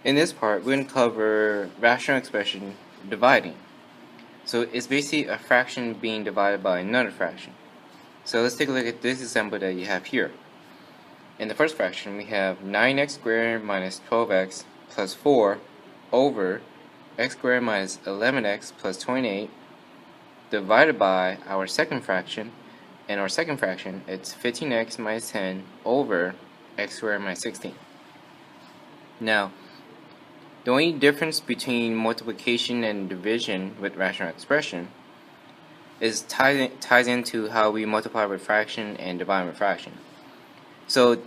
In this part, we're going to cover rational expression dividing. So it's basically a fraction being divided by another fraction. So let's take a look at this example that you have here. In the first fraction, we have 9x squared minus 12x plus 4 over x squared minus 11x plus 28 divided by our second fraction. In our second fraction, it's 15x minus 10 over x squared minus 16. Now, the only difference between multiplication and division with rational expression is ties into how we multiply with fraction and divide with fraction. So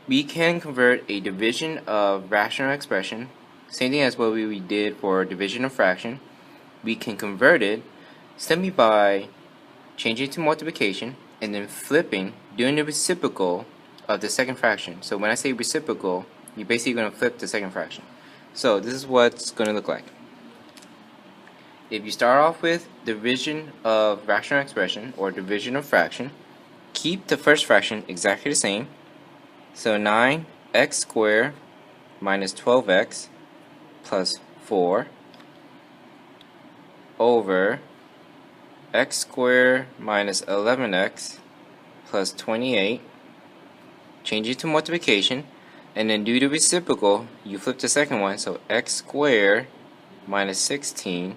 we can convert a division of rational expression, same thing as what we did for division of fraction. We can convert it simply by changing it to multiplication and then flipping, doing the reciprocal of the second fraction. So when I say reciprocal, you're basically going to flip the second fraction. So this is what it's going to look like. If you start off with division of rational expression or division of fraction, keep the first fraction exactly the same. So 9x squared minus 12x plus 4 over x squared minus 11x plus 28. Change it to multiplication, and then do the reciprocal. You flip the second one, so x squared minus 16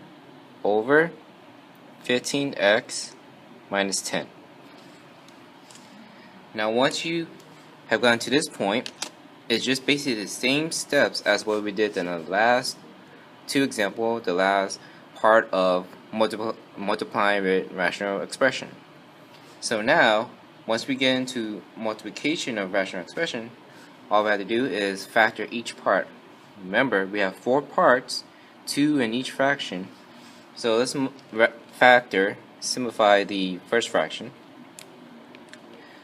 over 15x minus 10. Now once you have gotten to this point, it's just basically the same steps as what we did in the last two examples, the last part of multiplying with rational expression. So now, once we get into multiplication of rational expression, all we have to do is factor each part. Remember, we have 4 parts, 2 in each fraction. So let's simplify the first fraction.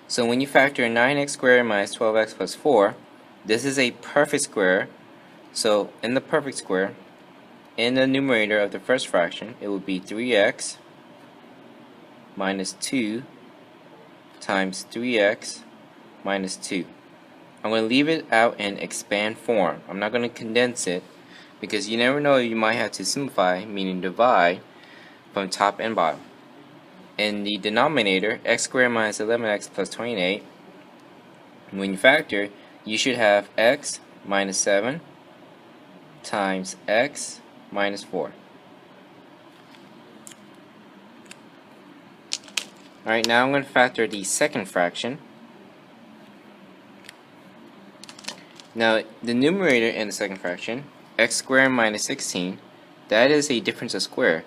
So when you factor 9x squared minus 12x plus 4, this is a perfect square. So in the perfect square, in the numerator of the first fraction, it would be 3x minus 2 times 3x minus 2. I'm going to leave it out in expand form. I'm not going to condense it because you never know, you might have to simplify, meaning divide from top and bottom. In the denominator, x squared minus 11x plus 28, when you factor, you should have x minus 7 times x minus 4. Alright, now I'm going to factor the second fraction. Now, the numerator in the second fraction, x squared minus 16, that is a difference of square.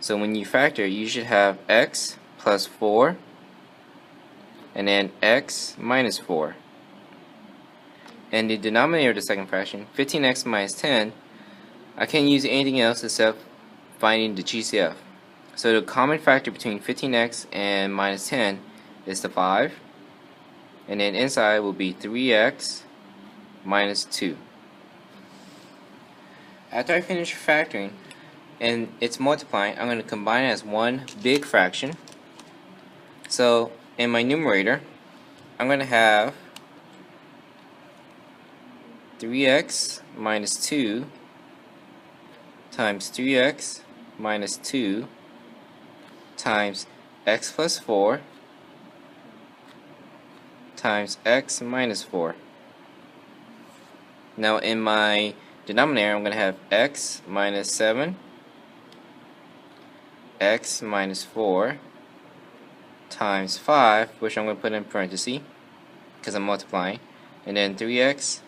So when you factor, you should have x plus 4 and then x minus 4. And the denominator of the second fraction, 15x minus 10, I can't use anything else except finding the GCF. So the common factor between 15x and minus 10 is the 5. And then inside will be 3x minus 2. After I finish factoring and it's multiplying, I'm going to combine it as one big fraction. So in my numerator, I'm going to have 3x minus 2 times 3x minus 2 times x plus 4 times x minus 4. Now in my denominator, I'm going to have x minus 7, x minus 4 times 5, which I'm going to put in parentheses because I'm multiplying, and then 3x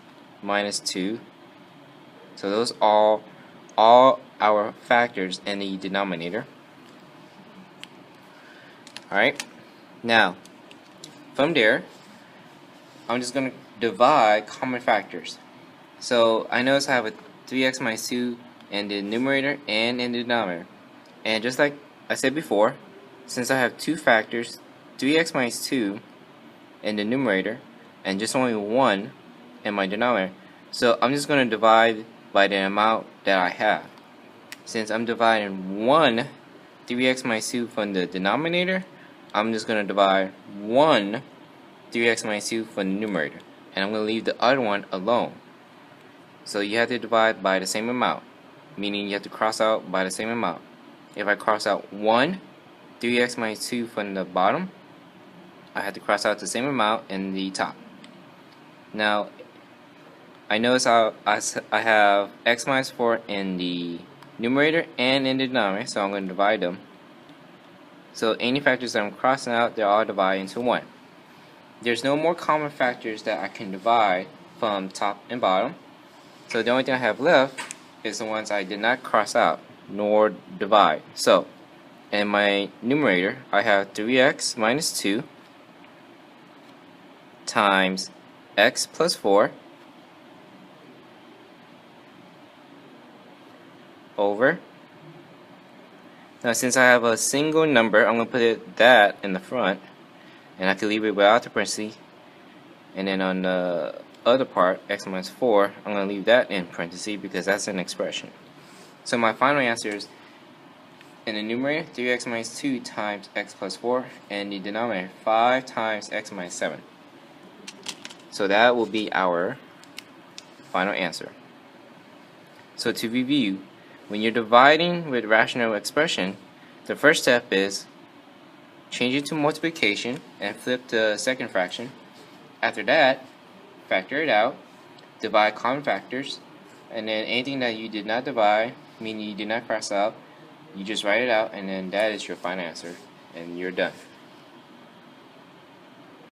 minus 2. So those are all our factors in the denominator. Alright, now from there, I'm just going to divide common factors. So I notice I have a 3x minus 2 in the numerator and in the denominator. And just like I said before, since I have two factors, 3x minus 2 in the numerator and just only 1 in my denominator, so I'm just going to divide by the amount that I have. Since I'm dividing 3x minus 2 from the denominator, I'm just going to divide 3x minus 2 from the numerator. And I'm going to leave the other one alone. So you have to divide by the same amount, meaning you have to cross out by the same amount. If I cross out 1, 3x minus 2 from the bottom, I have to cross out the same amount in the top. Now, I notice how I have x minus 4 in the numerator and in the denominator, so I'm going to divide them. So any factors that I'm crossing out, they're all divided into 1. There's no more common factors that I can divide from top and bottom. So the only thing I have left is the ones I did not cross out nor divide. So in my numerator, I have 3x minus 2 times x plus 4 over. Now since I have a single number, I'm going to put that in the front, and I can leave it without the parentheses. And then on the other part, x minus 4, I'm going to leave that in parentheses because that's an expression. So my final answer is, in the numerator, 3x minus 2 times x plus 4, and the denominator, 5 times x minus 7. So that will be our final answer. So to review, when you're dividing with rational expression, the first step is change it to multiplication and flip the second fraction. After that, factor it out, divide common factors, and then anything that you did not divide, meaning you did not cross out, you just write it out, and then that is your final answer, and you're done.